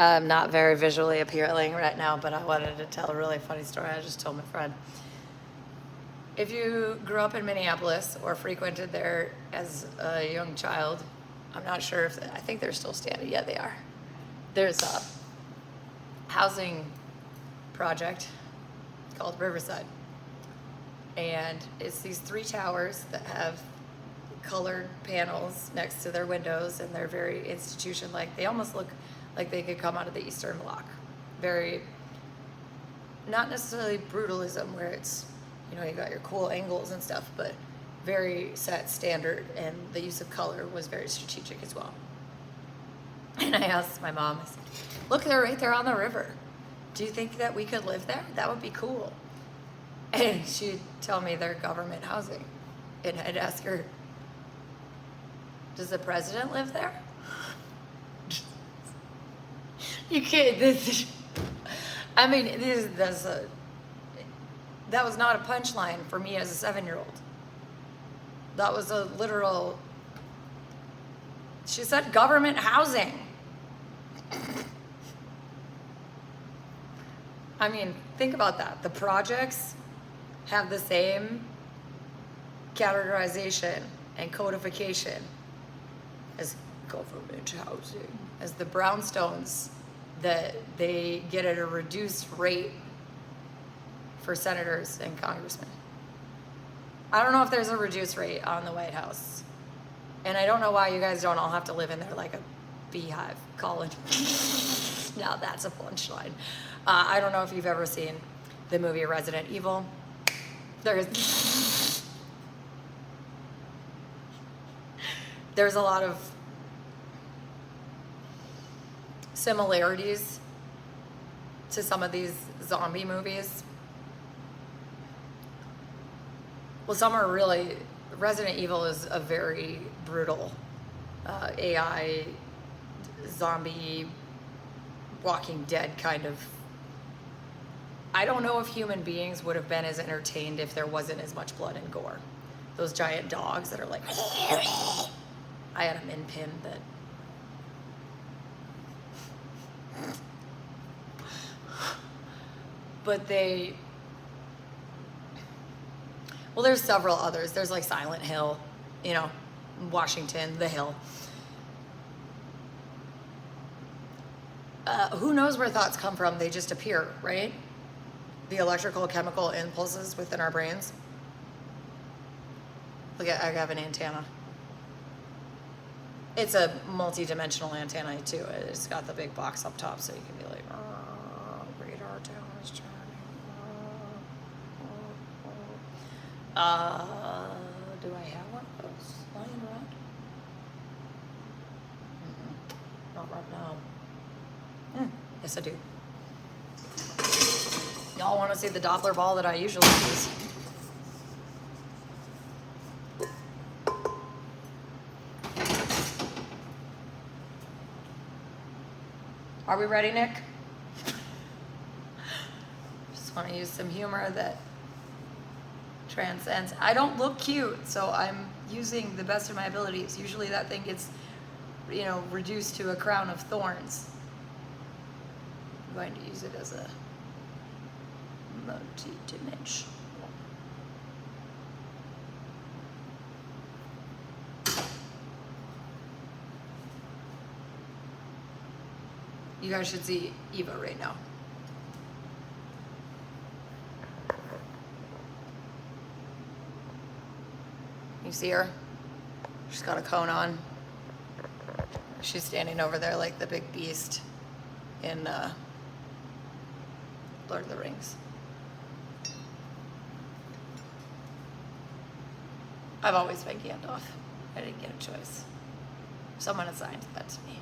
Not very visually appealing right now, but I wanted to tell a really funny story I just told my friend. If you grew up in Minneapolis or frequented there as a young child, I'm not sure if, I think they're still standing. Yeah, they are. There's a housing project called Riverside. And it's these 3 towers that have colored panels next to their windows, and they're very institution-like. They almost look like they could come out of the Eastern Bloc. Very, not necessarily brutalism where it's, you know, you got your cool angles and stuff, but very set standard, and the use of color was very strategic as well. And I asked my mom, I said, look, they're right there on the river. Do you think that we could live there? That would be cool. And she'd tell me they're government housing. And I'd ask her, does the president live there? You can't, I mean, that was not a punchline for me as a 7-year-old. That was a literal, she said government housing. I mean, think about that. The projects have the same categorization and codification as government housing, as the brownstones that they get at a reduced rate for senators and congressmen. I don't know if there's a reduced rate on the White House. And I don't know why you guys don't all have to live in there like a beehive colony. Now that's a punchline. I don't know if you've ever seen the movie Resident Evil. There's a lot of similarities to some of these zombie movies. Well, some are really, Resident Evil is a very brutal AI zombie Walking Dead kind of. I don't know if human beings would have been as entertained if there wasn't as much blood and gore. Those giant dogs that are like, I had a min pin that. But they, well, there's several others. There's like Silent Hill, you know, Washington, The Hill. Who knows where thoughts come from? They just appear, right? The electrical chemical impulses within our brains. Look at, I have an antenna. It's a multi-dimensional antenna too. It's got the big box up top, so you can be like, radar tower is turning. Do I have one of those lying around? Not right now. Yes, I do. Y'all want to see the Doppler ball that I usually use? Are we ready, Nick? Just want to use some humor that transcends. I don't look cute, so I'm using the best of my abilities. Usually that thing gets, you know, reduced to a crown of thorns. I'm going to use it as a multi-dimensional. You guys should see Eva right now. You see her? She's got a cone on. She's standing over there like the big beast in Lord of the Rings. I've always been Gandalf. I didn't get a choice. Someone assigned that to me.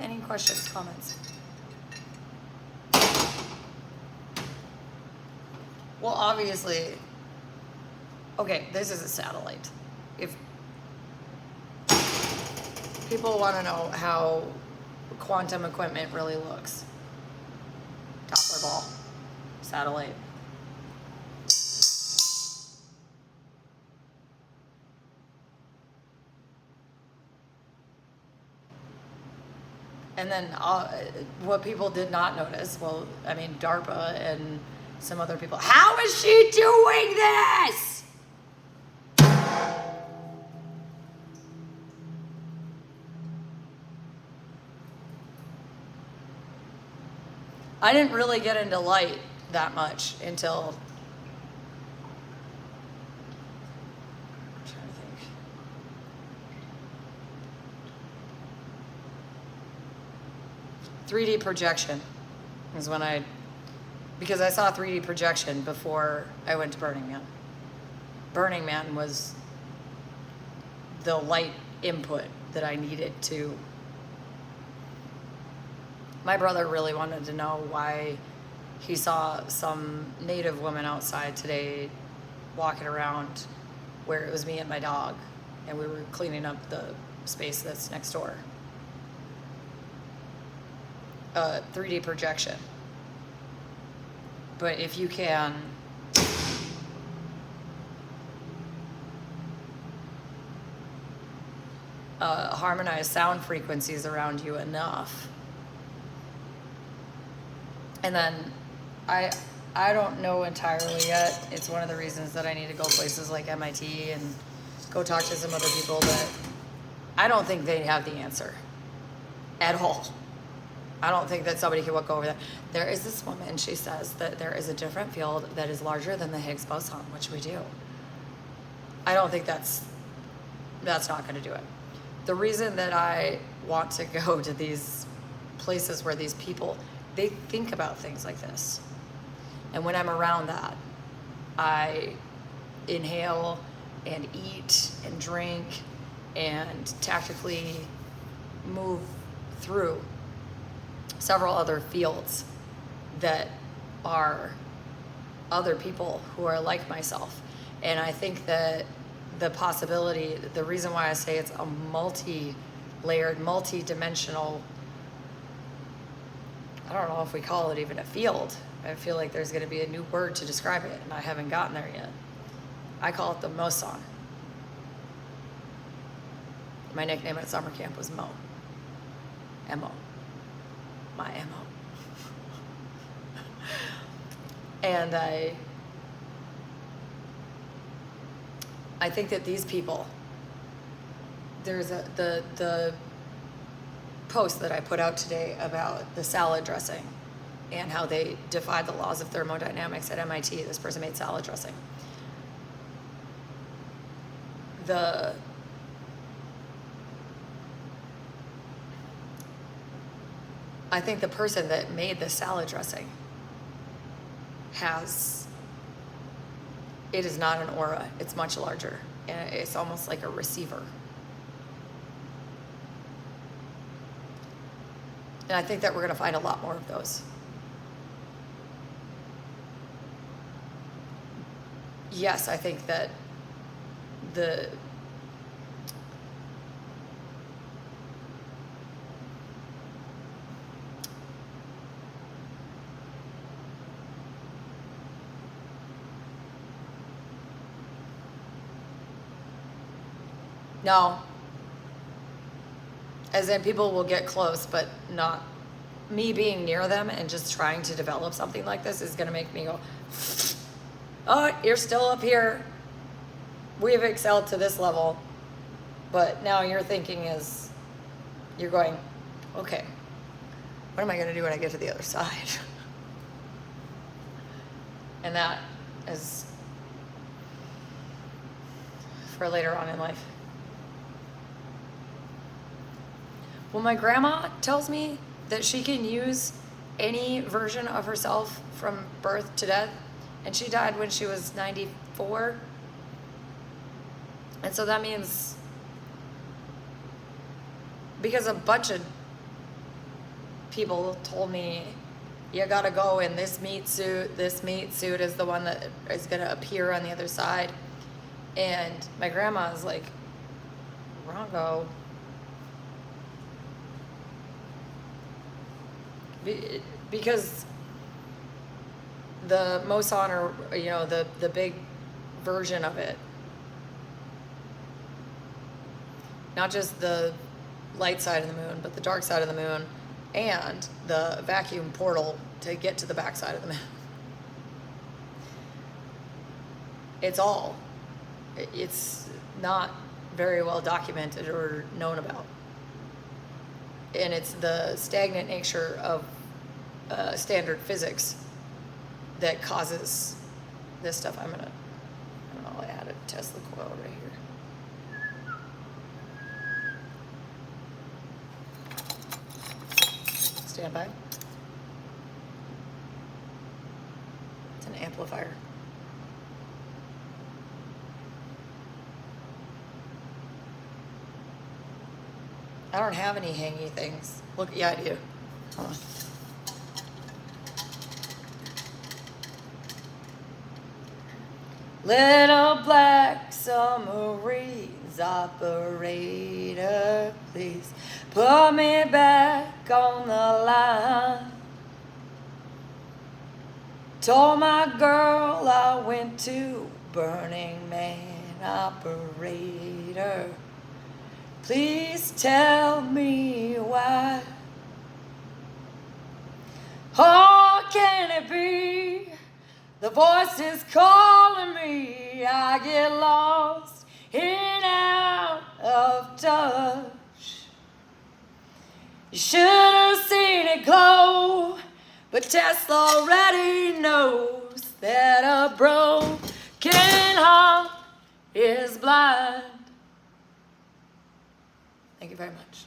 Any questions, comments? Well, obviously, okay, this is a satellite. If people want to know how quantum equipment really looks, Doppler ball, satellite. And then what people did not notice, well, I mean, DARPA and some other people, how is she doing this? I didn't really get into light that much until, I'm trying to think. 3D projection is when because I saw 3D projection before I went to Burning Man. Burning Man was the light input that I needed to. My brother really wanted to know why he saw some Native woman outside today walking around where it was me and my dog, and we were cleaning up the space that's next door. 3D projection. But if you can harmonize sound frequencies around you enough, and then I don't know entirely yet. It's one of the reasons that I need to go places like MIT and go talk to some other people that I don't think they have the answer at all. I don't think that somebody can go over that. There is this woman, she says that there is a different field that is larger than the Higgs boson, which we do. I don't think that's not going to do it. The reason that I want to go to these places where these people, they think about things like this. And when I'm around that, I inhale and eat and drink and tactically move through several other fields that are other people who are like myself. And I think that the possibility, the reason why I say it's a multi-layered, multi-dimensional, I don't know if we call it even a field. I feel like there's going to be a new word to describe it, and I haven't gotten there yet. I call it the Moson. My nickname at summer camp was Mo. M-O. My M-O. And I think that these people, there's the post that I put out today about the salad dressing and how they defied the laws of thermodynamics at MIT. This person made salad dressing. I think the person that made the salad dressing it is not an aura, it's much larger. And it's almost like a receiver. And I think that we're going to find a lot more of those. Yes, I think that no. As in, people will get close, but not me being near them and just trying to develop something like this is going to make me go, oh, you're still up here. We've excelled to this level. But now your thinking is, you're going, okay, what am I going to do when I get to the other side? And that is for later on in life. Well, my grandma tells me that she can use any version of herself from birth to death, and she died when she was 94. And so that means, because a bunch of people told me, you gotta go in this meat suit is the one that is gonna appear on the other side. And my grandma is like, wrongo. Because the Moson, or the big version of it. Not just the light side of the moon, but the dark side of the moon, and the vacuum portal to get to the back side of the moon. It's not very well documented or known about. And it's the stagnant nature of standard physics that causes this stuff. I'll add a Tesla coil right here. Stand by. It's an amplifier. I don't have any hangy things. Look, yeah, I do. Hold on. Little black submarines operator, please put me back on the line. Told my girl I went to Burning Man operator. Please tell me why. Oh, can it be? The voice is calling me. I get lost in and out of touch. You should have seen it glow, but Tesla already knows that a broken heart is blind. Thank you very much.